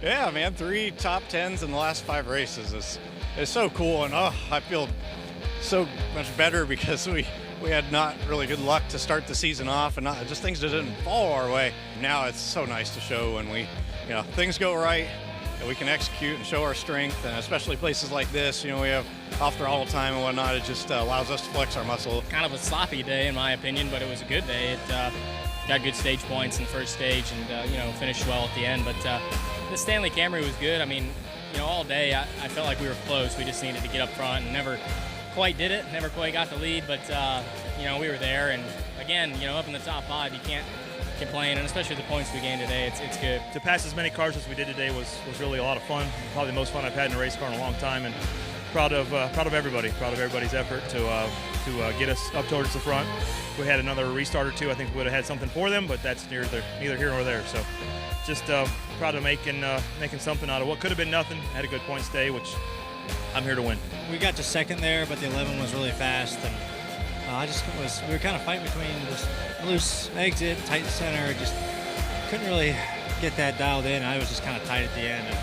Yeah, man, 3 top 10s in the last 5 races is so cool, and I feel so much better because we had not really good luck to start the season off, and just things that didn't fall our way. Now it's so nice to show when things go right, that we can execute and show our strength, and especially places like this. We have off throttle time and whatnot. It just allows us to flex our muscle. Kind of a sloppy day in my opinion, but it was a good day. It got good stage points in the first stage, and finished well at the end. But the Stanley Camry was good. I mean, all day I felt like we were close. We just needed to get up front and never quite did it. Never quite got the lead, but we were there. And again, up in the top 5, you can't complain, and especially the points we gained today, it's good. To pass as many cars as we did today was really a lot of fun. Probably the most fun I've had in a race car in a long time, and proud of everybody. Proud of everybody's effort to get us up towards the front. If we had another restart or two, I think we would have had something for them, but that's neither here nor there. So just proud of making something out of what could have been nothing. Had a good points day, which I'm here to win. We got to second there, but the 11 was really fast, and we were kind of fighting between this loose exit, tight center. Just couldn't really get that dialed in. I was just kind of tight at the end and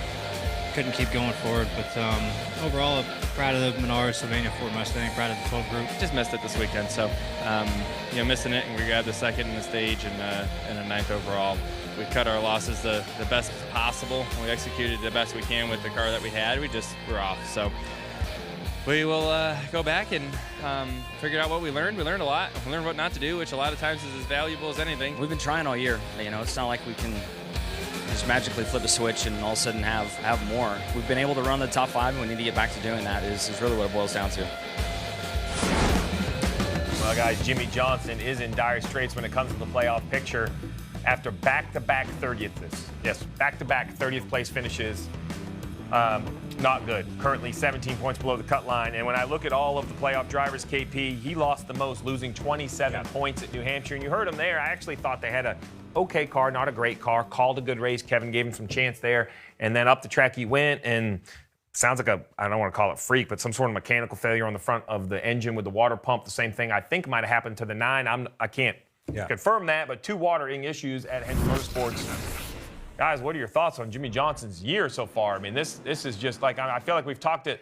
couldn't keep going forward. But overall, proud of the Menards, Sylvania Ford Mustang, proud of the 12 group. Just missed it this weekend, so missing it, and we grabbed the second in the stage and a 9th overall. We cut our losses the best possible. We executed the best we can with the car that we had. We just were off. So we will go back and figure out what we learned. We learned a lot. We learned what not to do, which a lot of times is as valuable as anything. We've been trying all year. It's not like we can just magically flip a switch and all of a sudden have more. We've been able to run the top 5, and we need to get back to doing that is really what it boils down to. Well, guys, Jimmie Johnson is in dire straits when it comes to the playoff picture after back-to-back 30th. Yes, back-to-back 30th place finishes. Not good. Currently 17 points below the cut line. And when I look at all of the playoff drivers, KP, he lost the most, losing 27 points at New Hampshire. And you heard him there. I actually thought they had a okay car, not a great car. Called a good race. Kevin gave him some chance there. And then up the track he went, and sounds like I don't want to call it freak, but some sort of mechanical failure on the front of the engine with the water pump. The same thing I think might have happened to the 9. I can't confirm that, but 2 watering issues at Hampshire Motorsports. Guys, what are your thoughts on Jimmie Johnson's year so far? I mean, this is just like, I feel like we've talked it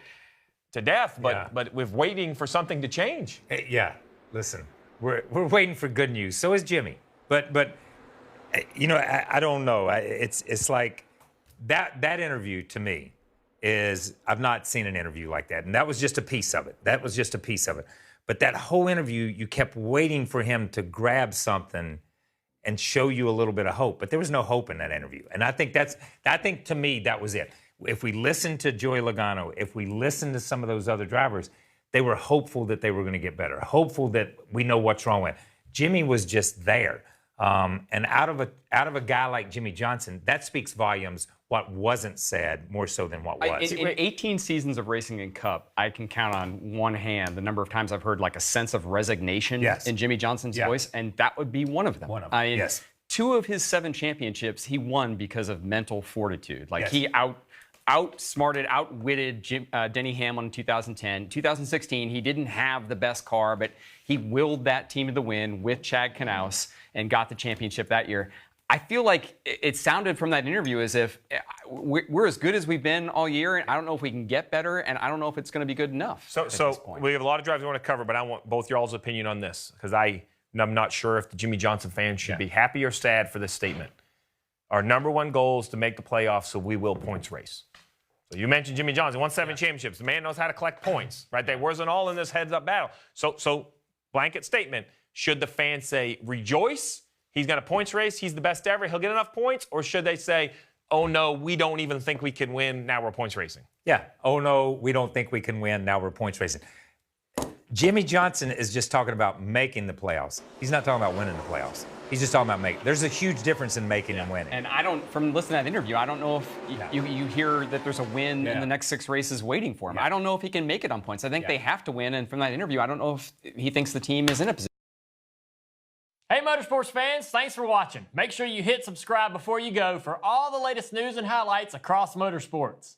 to death, but we're waiting for something to change. Yeah, listen, we're waiting for good news. So is Jimmie, but I don't know. It's like that interview to me is, I've not seen an interview like that, and that was just a piece of it. But that whole interview, you kept waiting for him to grab something and show you a little bit of hope. But there was no hope in that interview. And I think to me, that was it. If we listened to Joey Logano, if we listened to some of those other drivers, they were hopeful that they were going to get better, hopeful that we know what's wrong with. Jimmie was just there. And out of a guy like Jimmie Johnson, that speaks volumes what wasn't said more so than what was. In 18 seasons of racing in Cup, I can count on one hand the number of times I've heard like a sense of resignation in Jimmie Johnson's voice, and that would be one of them. Yes. 2 of his 7 championships he won because of mental fortitude. Like he outsmarted, outwitted Denny Hamlin in 2010. 2016, he didn't have the best car, but he willed that team to the win with Chad Knaus and got the championship that year. I feel like it sounded from that interview as if we're as good as we've been all year, and I don't know if we can get better, and I don't know if it's going to be good enough. So we have a lot of drivers we want to cover, but I want both y'all's opinion on this, because I'm not sure if the Jimmie Johnson fans should be happy or sad for this statement. Our number 1 goal is to make the playoffs, so we will points race. So you mentioned Jimmie Johnson, won 7 championships. The man knows how to collect points, right? They wasn't all in this heads-up battle. So blanket statement, should the fans say, rejoice, he's got a points race, he's the best ever, he'll get enough points? Or should they say, oh, no, we don't even think we can win, now we're points racing? Yeah, oh, no, we don't think we can win, now we're points racing. Jimmie Johnson is just talking about making the playoffs. He's not talking about winning the playoffs. He's just talking about making. There's a huge difference in making and winning. And from listening to that interview, I don't know if you hear that there's a win in the next 6 races waiting for him. I don't know if he can make it on points. I think they have to win, and from that interview, I don't know if he thinks the team is in a position. Hey, Motorsports fans, thanks for watching. Make sure you hit subscribe before you go for all the latest news and highlights across motorsports.